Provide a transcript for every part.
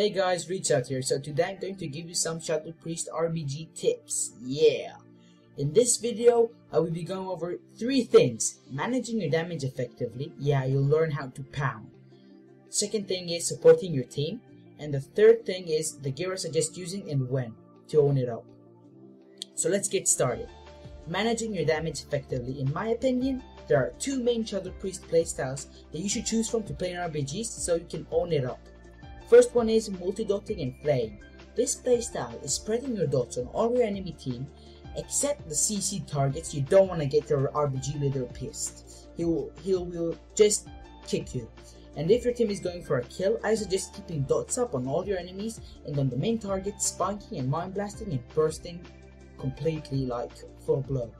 Hey guys, Reachout here. So today I'm going to give you some Shadowpriest RBG tips. Yeah! In this video, I will be going over 3 things. Managing your damage effectively. Yeah, you'll learn how to pound. Second thing is supporting your team. And the third thing is the gear I suggest using and when to own it up. So let's get started. Managing your damage effectively. In my opinion, there are 2 main Shadowpriest playstyles that you should choose from to play in RBGs so you can own it up. First one is multi-dotting and flaying. This playstyle is spreading your dots on all your enemy team except the CC targets. You don't want to get your RBG leader pissed. He will just kick you. And if your team is going for a kill, I suggest keeping dots up on all your enemies and on the main target, spiking and mind blasting and bursting completely like full blow.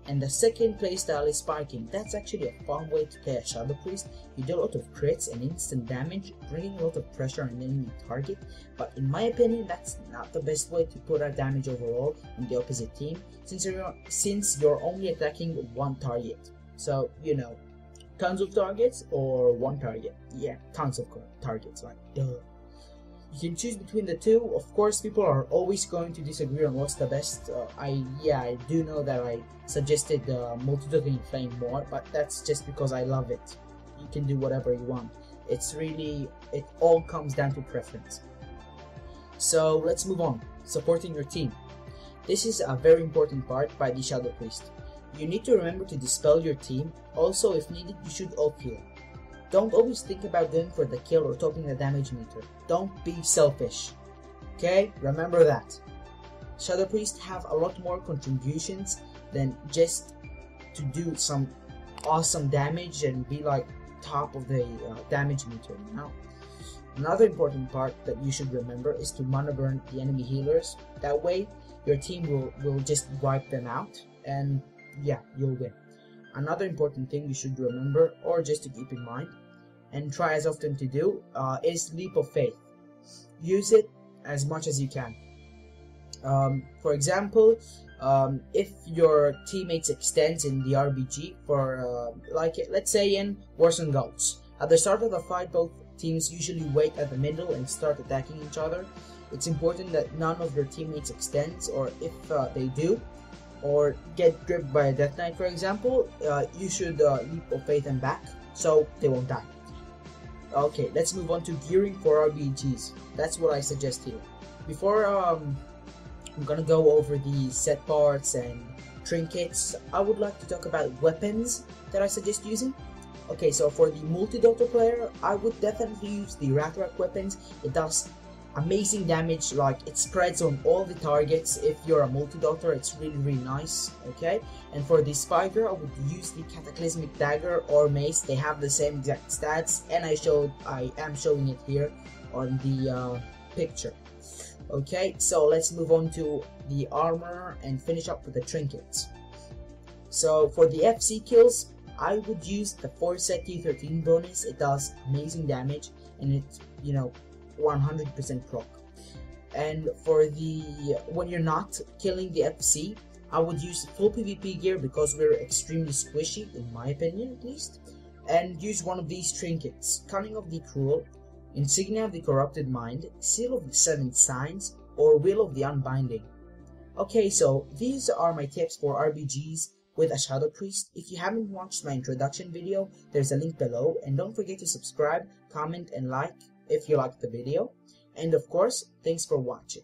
And the second playstyle is spiking. That's actually a fun way to play a Shadowpriest. You do a lot of crits and instant damage, bringing a lot of pressure on the enemy target, but in my opinion that's not the best way to put out damage overall on the opposite team, since you're only attacking one target. So, you know, tons of targets or one target. Yeah, tons of targets, like duh. You can choose between the two. Of course, people are always going to disagree on what's the best. I do know that I suggested multi-dotting and flaying more, but that's just because I love it. You can do whatever you want. It all comes down to preference. So let's move on. Supporting your team. This is a very important part by the Shadowpriest. You need to remember to dispel your team. Also, if needed, you should ult heal. Don't always think about going for the kill or topping the damage meter. Don't be selfish. Okay? Remember that. Shadowpriest have a lot more contributions than just to do some awesome damage and be like top of the damage meter, you know? Another important part that you should remember is to mana burn the enemy healers. That way, your team will just wipe them out and yeah, you'll win. Another important thing you should remember, or just to keep in mind, and try as often to do, is leap of faith. Use it as much as you can. For example, if your teammates extends in the RBG for, let's say in Wars and Goats, at the start of the fight, both teams usually wait at the middle and start attacking each other. It's important that none of your teammates extends, or if they do, or get gripped by a Death Knight, for example, you should leap of faith them back so they won't die. Okay, let's move on to gearing for RBGs. That's what I suggest here. Before I'm gonna go over the set parts and trinkets, I would like to talk about weapons that I suggest using. Okay, so for the multi-dotter player, I would definitely use the Reachout weapons. It does amazing damage, like it spreads on all the targets. If you're a multi-dotter, it's really nice. Okay, and for the spiker, I would use the cataclysmic dagger or mace. They have the same exact stats, and I am showing it here on the picture. Okay, so let's move on to the armor and finish up with the trinkets. So for the FC kills, I would use the 4-set T13 bonus. It does amazing damage, and it's, you know, 100% proc. And for the when you're not killing the FC, I would use full PvP gear because we're extremely squishy, in my opinion at least, and use one of these trinkets: Cunning of the Cruel, Insignia of the Corrupted Mind, Seal of the 7 Signs, or Will of the Unbinding. Okay, so these are my tips for RBGs with a Shadowpriest. If you haven't watched my introduction video, there's a link below, and don't forget to subscribe, comment, and like if you liked the video. And of course, thanks for watching.